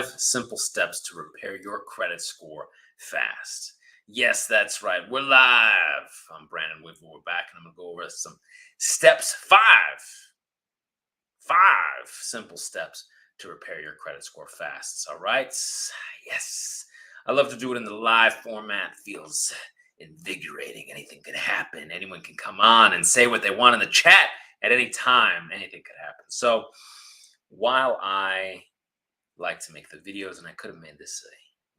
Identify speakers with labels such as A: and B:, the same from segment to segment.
A: 5 simple steps to repair your credit score fast. Yes, that's right. We're live. I'm Brandon Whitford. We're back, and I'm going to go over some steps. Five simple steps to repair your credit score fast. All right. Yes. I love to do it in the live format. Feels invigorating. Anything could happen. Anyone can come on and say what they want in the chat at any time. Anything could happen. So while I like to make the videos, and I could have made this a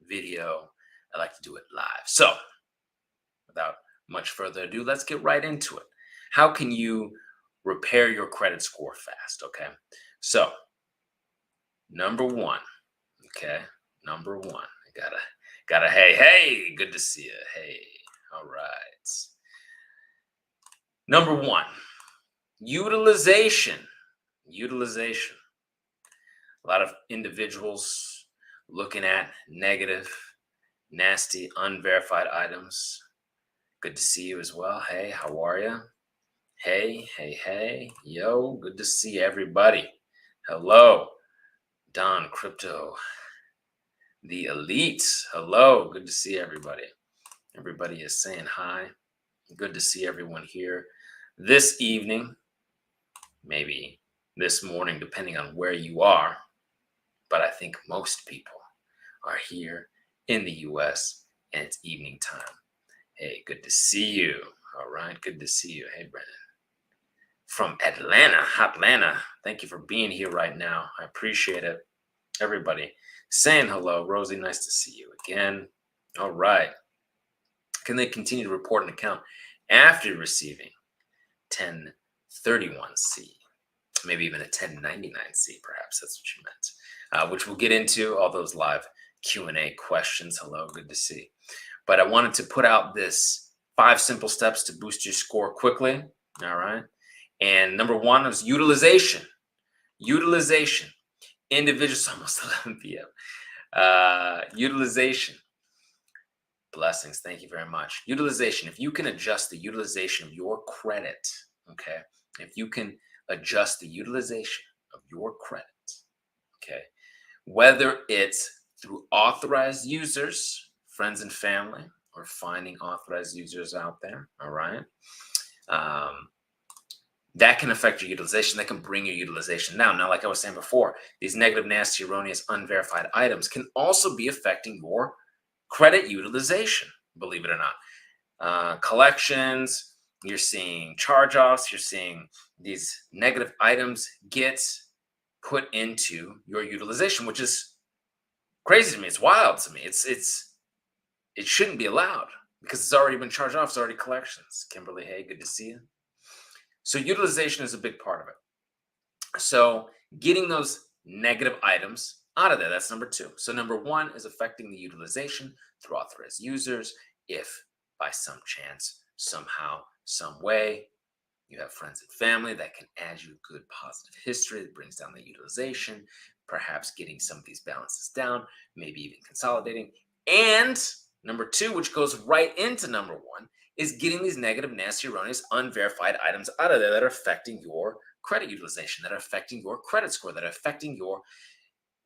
A: video, I like to do it live. So without much further ado, let's get right into it. How can you repair your credit score fast? Okay. So number one, I gotta, hey, good to see you. Hey, all right. Number one, utilization. A lot of individuals looking at negative, nasty, unverified items. Good to see you as well. Hey, how are you? Hey. Yo, good to see everybody. Hello, Don Crypto, the elite. Hello, good to see everybody. Everybody is saying hi. Good to see everyone here this evening, maybe this morning, depending on where you are. But I think most people are here in the US and it's evening time. Hey, good to see you. All right, good to see you. Hey, Brennan. From Atlanta. Thank you for being here right now. I appreciate it. Everybody saying hello. Rosie, nice to see you again. All right. Can they continue to report an account after receiving 1031C? Maybe even a 1099C, perhaps. That's what you meant. Which we'll get into, all those live Q&A questions. Hello, good to see. But I wanted to put out this 5 simple steps to boost your score quickly. All right. And number one is utilization. Individuals, almost 11 p.m. Utilization. Blessings. Thank you very much. Utilization. If you can adjust the utilization of your credit, okay, if you can adjust the utilization of your credit, okay, whether it's through authorized users, friends and family, or finding authorized users out there, all right, that can affect your utilization. That can bring your utilization down. Now, like I was saying before, these negative, nasty, erroneous, unverified items can also be affecting your credit utilization, believe it or not. Collections, you're seeing charge-offs, you're seeing these negative items get put into your utilization, which is crazy to me. It's wild to me. It shouldn't be allowed because it's already been charged off. It's already collections. Kimberly, hey, good to see you. So utilization is a big part of it. So getting those negative items out of there, that's number 2. So number 1 is affecting the utilization through authorized users. If by some chance, somehow, some way, you have friends and family that can add you good positive history that brings down the utilization, perhaps getting some of these balances down, maybe even consolidating. And number 2, which goes right into number 1, is getting these negative, nasty, erroneous, unverified items out of there that are affecting your credit utilization, that are affecting your credit score, that are affecting your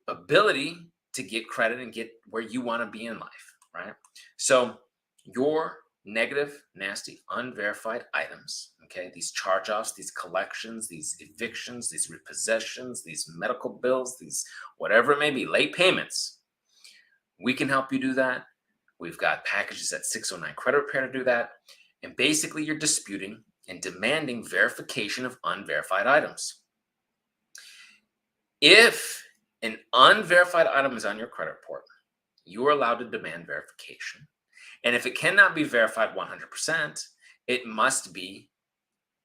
A: ability to get credit and get where you want to be in life, right? So your negative, nasty, unverified items, okay, these charge-offs, these collections, these evictions, these repossessions, these medical bills, these whatever it may be, late payments, we can help you do that. We've got packages at 609 Credit Repair to do that. And basically, you're disputing and demanding verification of unverified items. If an unverified item is on your credit report, you are allowed to demand verification. And if it cannot be verified 100%, it must be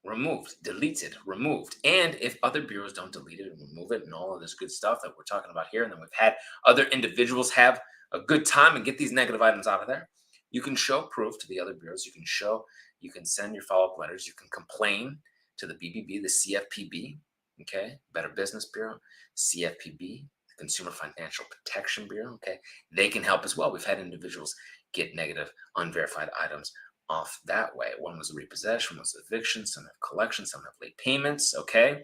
A: removed, deleted, removed. And if other bureaus don't delete it and remove it and all of this good stuff that we're talking about here, and then we've had other individuals have a good time and get these negative items out of there, you can show proof to the other bureaus. You can send your follow-up letters. You can complain to the BBB, the CFPB, okay, Better Business Bureau, CFPB, the Consumer Financial Protection Bureau, okay. They can help as well. We've had individuals get negative, unverified items off that way. One was a repossession, one was eviction, some have collection, some have late payments, okay.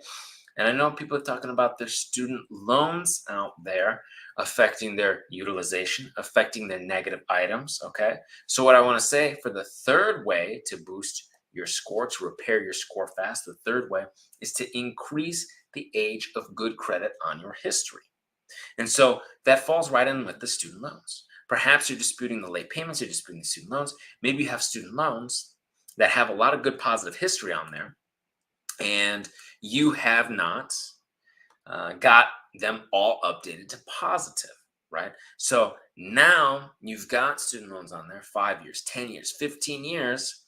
A: And I know people are talking about their student loans out there affecting their utilization, affecting their negative items. Okay. So, what I want to say for the third way to boost your score, to repair your score fast, the third way is to increase the age of good credit on your history. And so that falls right in with the student loans. Perhaps you're disputing the late payments, you're disputing the student loans. Maybe you have student loans that have a lot of good positive history on there, and you have not got them all updated to positive, right? So now you've got student loans on there 5 years, 10 years, 15 years,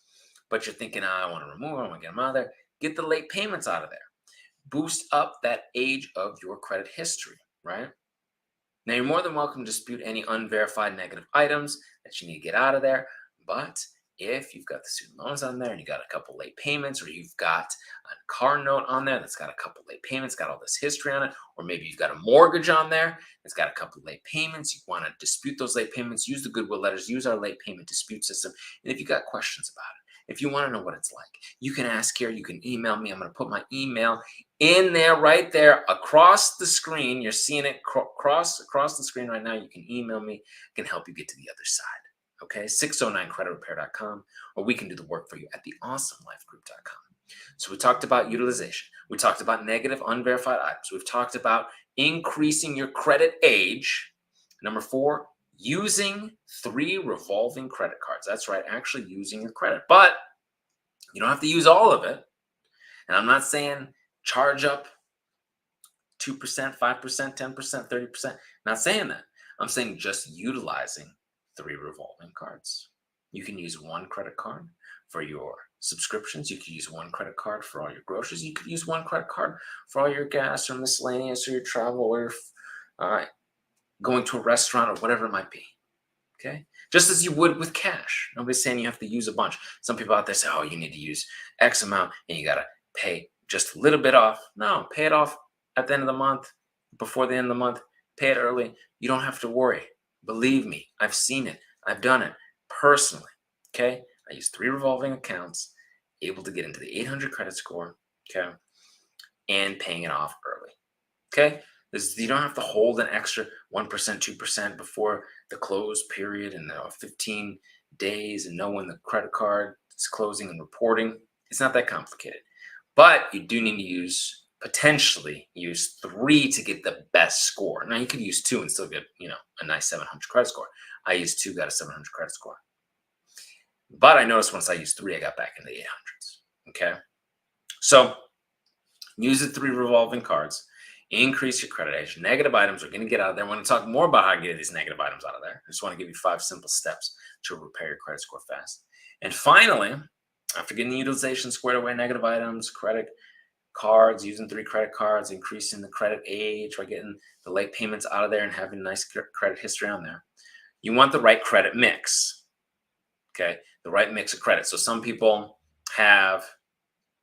A: but you're thinking, I want to remove them, I want to get them out of there. Get the late payments out of there. Boost up that age of your credit history, right? Now, you're more than welcome to dispute any unverified negative items that you need to get out of there. But if you've got the student loans on there and you got a couple late payments, or you've got a car note on there that's got a couple late payments, got all this history on it, or maybe you've got a mortgage on there that's got a couple late payments, you want to dispute those late payments, use the goodwill letters, use our late payment dispute system. And if you got questions about it, if you want to know what it's like, you can ask here, you can email me. I'm going to put my email in there, right there, across the screen. You're seeing it across the screen right now. You can email me. I can help you get to the other side. Okay, 609creditrepair.com, or we can do the work for you at theawesomelifegroup.com. So we talked about utilization. We talked about negative unverified items. We've talked about increasing your credit age. Number 4, using 3 revolving credit cards. That's right, actually using your credit. But you don't have to use all of it. And I'm not saying charge up 2%, 5%, 10%, 30%. Not saying that. I'm saying just utilizing 3 revolving cards. You can use 1 credit card for your subscriptions. You could use 1 credit card for all your groceries. You could use 1 credit card for all your gas or miscellaneous or your travel or going to a restaurant or whatever it might be. Okay? Just as you would with cash. Nobody's saying you have to use a bunch. Some people out there say, oh, you need to use X amount and you got to pay just a little bit off. No, pay it off at the end of the month, before the end of the month. Pay it early. You don't have to worry. Believe me, I've seen it. I've done it personally. Okay? I use 3 revolving accounts, able to get into the 800 credit score, okay, and paying it off early. Okay? You don't have to hold an extra 1%, 2% before the close period and 15 days and know when the credit card is closing and reporting. It's not that complicated. But you do need to potentially use 3 to get the best score. Now, you could use 2 and still get, a nice 700 credit score. I used 2, got a 700 credit score. But I noticed once I used 3, I got back in the 800s. Okay? So use the 3 revolving cards. Increase your credit age. Negative items are going to get out of there. I want to talk more about how to get these negative items out of there. I just want to give you 5 simple steps to repair your credit score fast. And finally, after getting the utilization squared away, negative items, credit cards, using 3 credit cards, increasing the credit age by getting the late payments out of there and having a nice credit history on there, you want the right credit mix. Okay, the right mix of credit. So some people have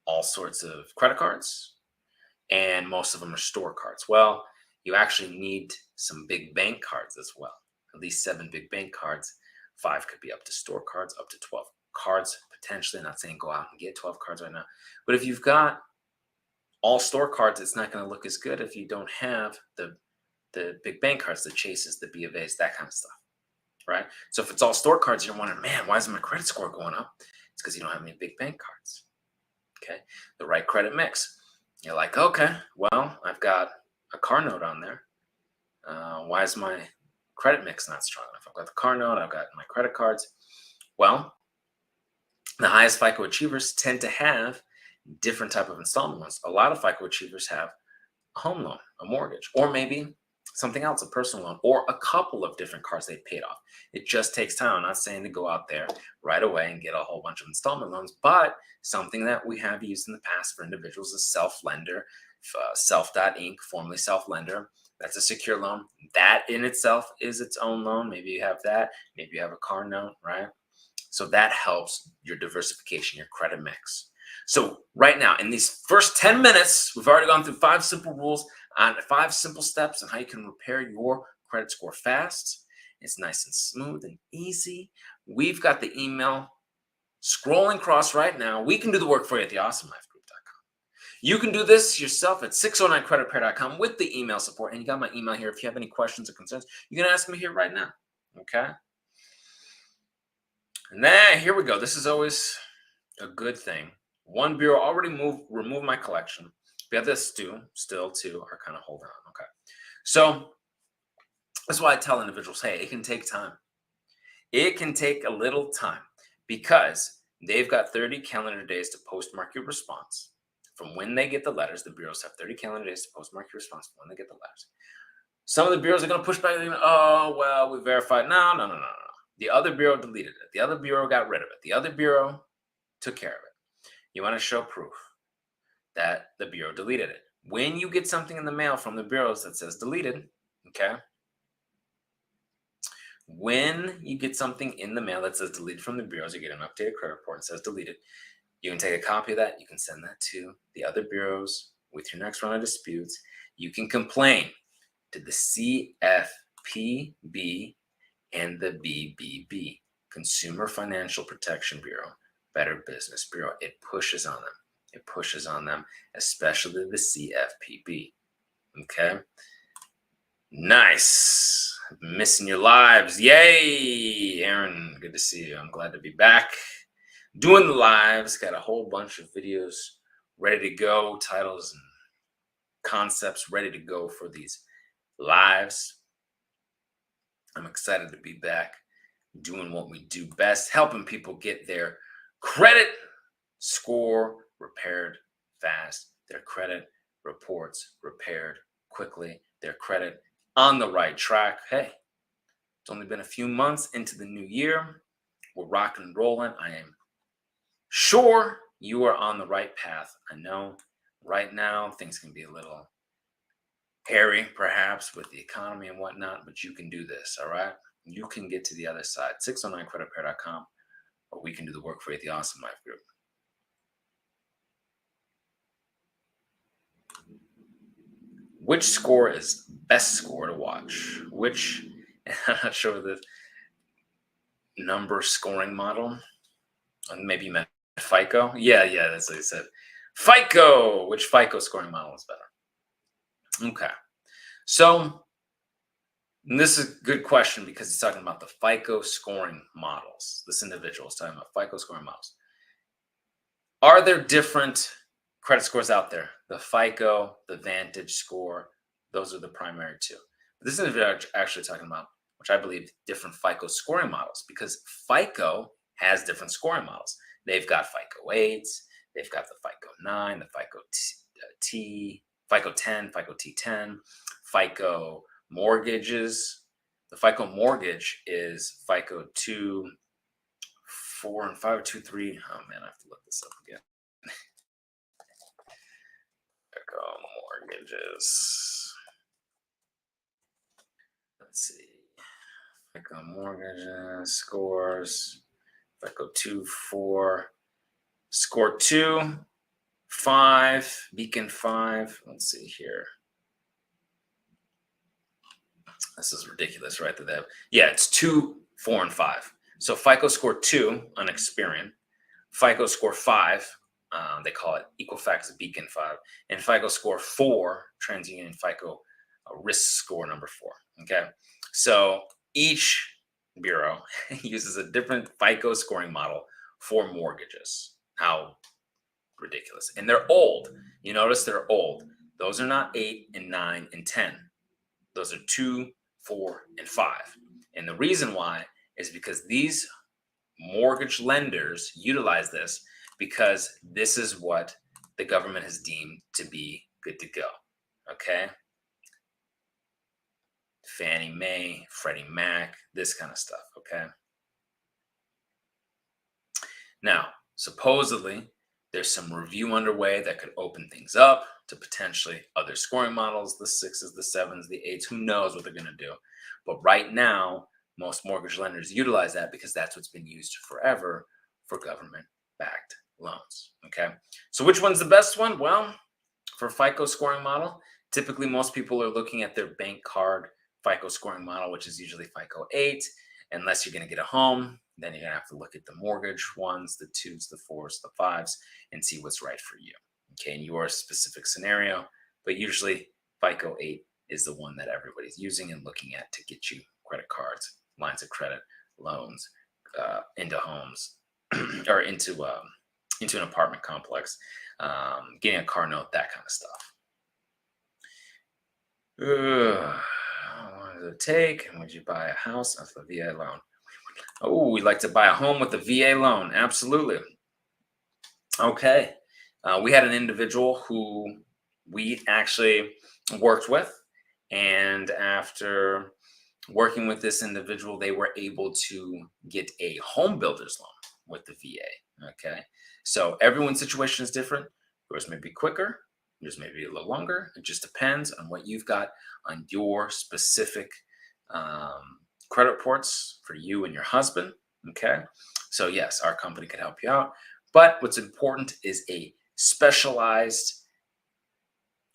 A: all sorts of credit cards, and most of them are store cards. Well, you actually need some big bank cards as well. At least 7 big bank cards. 5 could be up to store cards, up to 12 cards potentially. Not saying go out and get 12 cards right now. But if you've got all store cards, it's not going to look as good if you don't have the big bank cards, the Chases, the B of A's, that kind of stuff, right? So if it's all store cards, you're wondering, man, why isn't my credit score going up? It's because you don't have any big bank cards. Okay, the right credit mix. You're like, okay, well, I've got a car note on there. Why is my credit mix not strong enough? I've got the car note, I've got my credit cards. Well, the highest FICO achievers tend to have different type of installment loans. A lot of FICO achievers have a home loan, a mortgage, or maybe something else, a personal loan, or a couple of different cards they've paid off. It just takes time. I'm not saying to go out there right away and get a whole bunch of installment loans, but something that we have used in the past for individuals is self-lender, self.inc, formerly self-lender. That's a secure loan. That in itself is its own loan. Maybe you have that. Maybe you have a car note, right? So that helps your diversification, your credit mix. So right now, in these first 10 minutes, we've already gone through 5 simple rules on 5 simple steps on how you can repair your credit score fast. It's nice and smooth and easy. We've got the email scrolling across right now. We can do the work for you at theawesomelifegroup.com. You can do this yourself at 609creditrepair.com with the email support. And you got my email here. If you have any questions or concerns, you can ask me here right now. Okay. And then here we go. This is always a good thing. One bureau already removed my collection. The other still two are kind of holding on. Okay. So that's why I tell individuals, hey, it can take time. It can take a little time because they've got 30 calendar days to postmark your response. From when they get the letters, the bureaus have 30 calendar days to postmark your response from when they get the letters. Some of the bureaus are going to push back. Oh, well, we verified. No. The other bureau deleted it. The other bureau got rid of it. The other bureau took care of it. You want to show proof that the bureau deleted it. When you get something in the mail from the bureaus that says deleted, okay? When you get something in the mail that says deleted from the bureaus, you get an updated credit report and says deleted. You can take a copy of that. You can send that to the other bureaus with your next round of disputes. You can complain to the CFPB and the BBB, Consumer Financial Protection Bureau, Better Business Bureau. It pushes on them. It pushes on them, especially the CFPB. Okay? Nice. Missing your lives. Yay! Aaron, good to see you. I'm glad to be back. Doing the lives. Got a whole bunch of videos ready to go, titles and concepts ready to go for these lives. I'm excited to be back doing what we do best, helping people get their credit score repaired fast, their credit reports repaired quickly, their credit on the right track. Hey, it's only been a few months into the new year. We're rocking and rolling. I am sure you are on the right path. I know right now things can be a little hairy, perhaps, with the economy and whatnot, but you can do this, all right? You can get to the other side. 609creditrepair.com, or we can do the work for you at the Awesome Life Group. Which score is best score to watch? Which, I'm not sure the number scoring model. Maybe you meant FICO. Yeah, that's what you said. FICO. Which FICO scoring model is better? Okay. So this is a good question because he's talking about the FICO scoring models. This individual is talking about FICO scoring models. Are there different credit scores out there? The FICO, the Vantage score, those are the primary two. But this individual actually talking about, which I believe, different FICO scoring models, because FICO has different scoring models. They've got FICO 8s, they've got the FICO 9, the FICO 10, FICO T10, FICO mortgages. The FICO mortgage is FICO 2, 4, and 5, 2, 3. Oh man, I have to look this up again. FICO mortgages. Let's see. FICO mortgages, scores, FICO 2, 4, score 2, 5, beacon 5. Let's see here. This is ridiculous, right? Yeah, it's 2, 4, and 5. So FICO score 2 on Experian, FICO score 5, they call it Equifax Beacon 5, and FICO score 4, TransUnion FICO risk score number 4. Okay, so each bureau uses a different FICO scoring model for mortgages. How ridiculous! And they're old. You notice they're old. Those are not 8 and 9 and 10. Those are 2, 4, and 5. And the reason why is because these mortgage lenders utilize this because this is what the government has deemed to be good to go. Okay? Fannie Mae, Freddie Mac, this kind of stuff. Okay? Now, supposedly, there's some review underway that could open things up to potentially other scoring models, the 6s, the 7s, the 8s. Who knows what they're going to do? But right now, most mortgage lenders utilize that because that's what's been used forever for government-backed loans. Okay, so which one's the best one? Well, for FICO scoring model, typically most people are looking at their bank card FICO scoring model, which is usually FICO 8. Unless you're going to get a home, then you're going to have to look at the mortgage ones, the 2s, the 4s, the 5s, and see what's right for you. okay, in your specific scenario. But usually FICO 8 is the one that everybody's using and looking at to get you credit cards, lines of credit, loans, into homes or into an apartment complex, getting a car note, that kind of stuff. How long does it take? And would you buy a house? That's the VA loan. Oh, we'd like to buy a home with the VA loan. Absolutely. Okay. We had an individual who we actually worked with, and after working with this individual, they were able to get a home builder's loan with the VA. Okay. So everyone's situation is different. Yours may be quicker, yours may be a little longer. It just depends on what you've got on your specific credit reports for you and your husband. Okay. So, yes, our company can help you out. But what's important is a specialized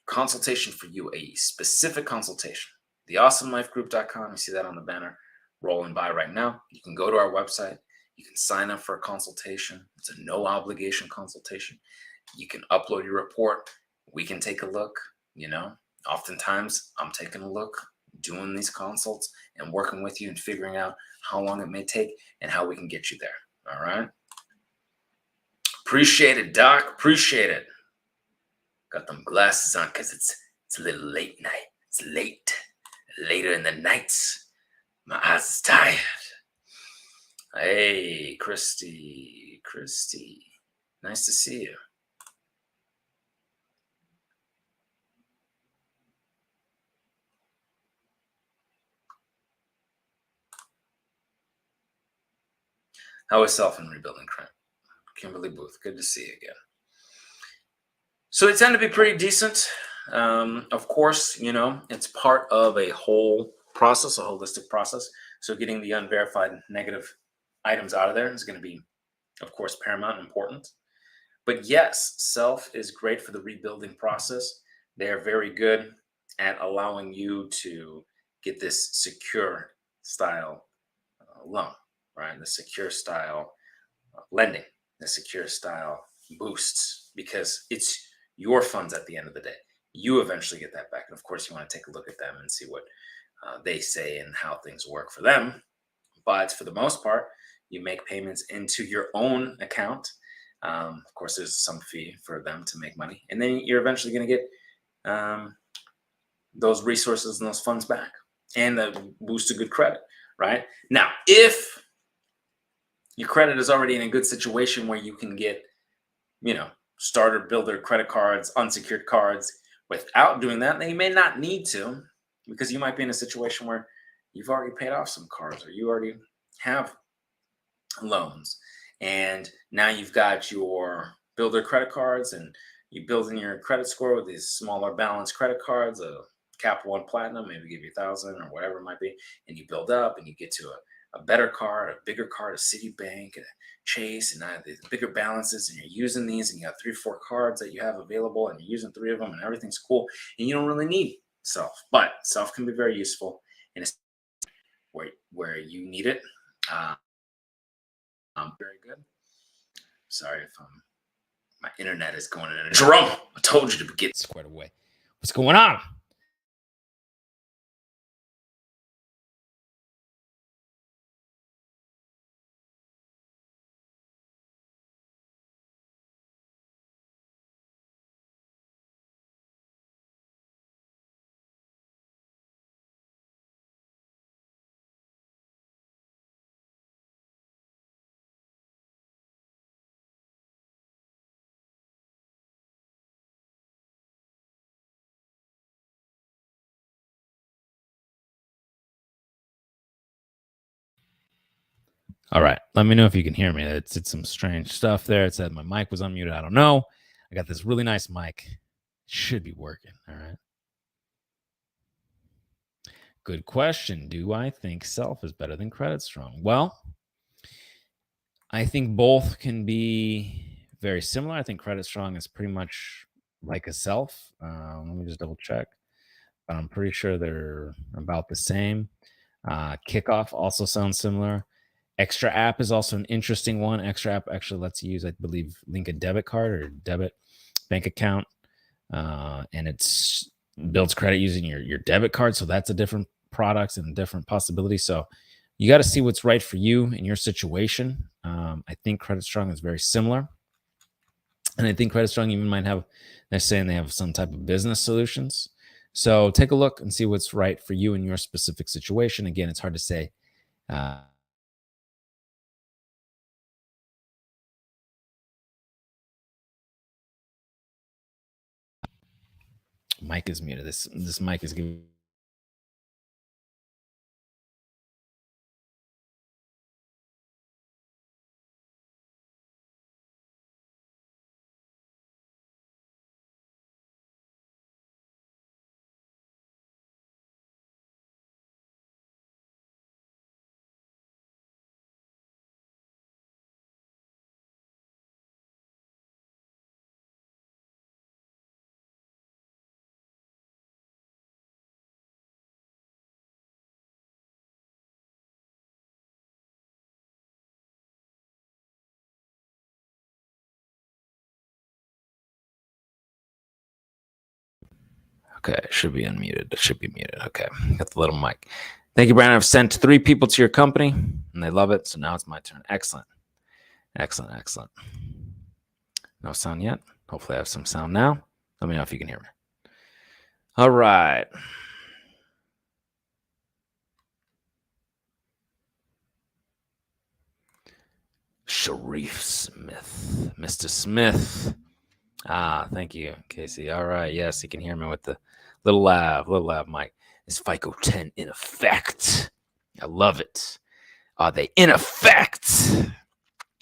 A: consultation for you, a specific consultation. TheAwesomeLifeGroup.com. You see that on the banner rolling by right now. You can go to our website. You can sign up for a consultation. It's a no obligation consultation. You can upload your report. We can take a look. Oftentimes I'm taking a look, doing these consults and working with you and figuring out how long it may take and how we can get you there. All right. Appreciate it, Doc. Appreciate it. Got them glasses on because it's a little late night. It's later in the nights. My eyes is tired. Hey, Christy. Nice to see you. How is self and rebuilding crime? Kimberly Booth, good to see you again. So they tend to be pretty decent. Of course, it's part of a whole process, a holistic process. So getting the unverified negative items out of there is going to be, of course, paramount and important. But yes, self is great for the rebuilding process. They are very good at allowing you to get this secure style loan, right? The secure style lending, the secure style boosts, because it's your funds at the end of the day. You eventually get that back. And of course, you want to take a look at them and see what they say and how things work for them. But for the most part, you make payments into your own account. Of course, there's some fee for them to make money. And then you're eventually going to get those resources and those funds back and the boost of good credit, right? Now, if your credit is already in a good situation where you can get, starter builder credit cards, unsecured cards without doing that, then you may not need to, because you might be in a situation where you've already paid off some cards or you already have loans. And now you've got your builder credit cards and you build in your credit score with these smaller balance credit cards, a Capital One Platinum, maybe give you 1,000 or whatever it might be. And you build up and you get to a better card, a bigger card, a Citibank, a Chase, and the bigger balances, and you're using these, and you have 3 or 4 cards that you have available, and you're using 3 of them, and everything's cool, and you don't really need self. But self can be very useful, and it's where you need it. Very good. Sorry if my internet is going in. Jerome, I told you to get squared away. What's going on? All right. Let me know if you can hear me. It's some strange stuff there. It said my mic was unmuted. I don't know. I got this really nice mic. It should be working. All right. Good question. Do I think self is better than credit strong? Well, I think both can be very similar. I think credit strong is pretty much like a self. Let me just double check. But I'm pretty sure they're about the same. Kickoff also sounds similar. Extra app is also an interesting one. Extra app actually lets you use, I believe, link a debit card or debit
B: bank account, and it's builds credit using your debit card. So that's a different product and a different possibility. So you got to see what's right for you in your situation. I think Credit Strong is very similar. And I think Credit Strong even might have, they're saying they have some type of business solutions. So take a look and see what's right for you in your specific situation. Again, it's hard to say. Mic is muted. This mic is giving. Okay, it should be unmuted. It should be muted. Okay, got the little mic. Thank you, Brandon. I've sent 3 people to your company, and they love it. So now it's my turn. Excellent, excellent, excellent. No sound yet. Hopefully, I have some sound now. Let me know if you can hear me. All right. Sharif Smith, Mr. Smith. Thank you, Casey. All right, yes, you can hear me with the little lav mic. Is FICO 10 in effect? I love it. Are they in effect?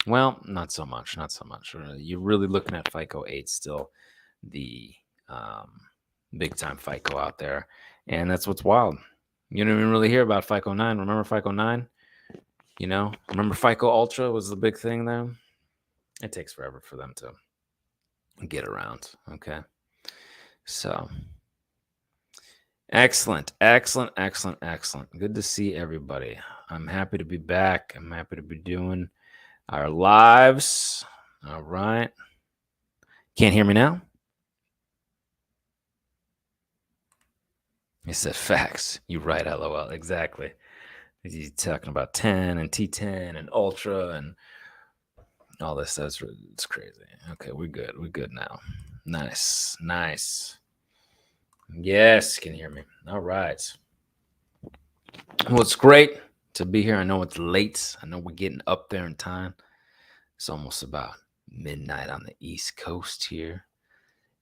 B: Well, not so much, not so much. You're really looking at FICO 8 still, the big time FICO out there, and that's what's wild. You don't even really hear about FICO 9. Remember FICO 9? You know, remember FICO Ultra was the big thing there. It takes forever for them to get around. Okay, so excellent, excellent, excellent, excellent. Good to see everybody. I'm happy to be back. I'm happy to be doing our lives. All right. Can't hear me now? He said facts. You right, LOL. Exactly. He's talking about 10 and T10 and Ultra and all this. It's crazy. Okay, we're good. We're good now. Nice. Nice. Yes, can you hear me? All right. Well, it's great to be here. I know it's late. I know we're getting up there in time. It's almost about midnight on the East Coast here.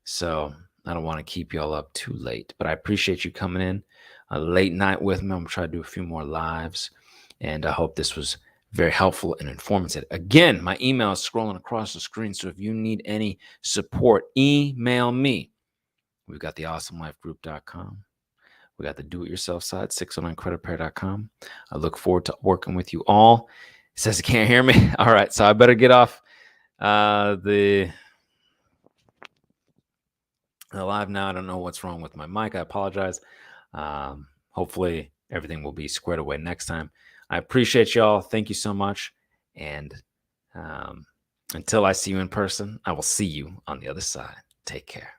B: So I don't want to keep y'all up too late, but I appreciate you coming in a late night with me. I'm going to try to do a few more lives, and I hope this was very helpful and informative. Again, my email is scrolling across the screen, so if you need any support, email me. We've got the awesomelifegroup.com. We got the do-it-yourself side, 609creditrepair.com. I look forward to working with you all. It says you can't hear me. All right, so I better get off the live now. I don't know what's wrong with my mic. I apologize. Hopefully everything will be squared away next time. I appreciate y'all. Thank you so much. And until I see you in person, I will see you on the other side. Take care.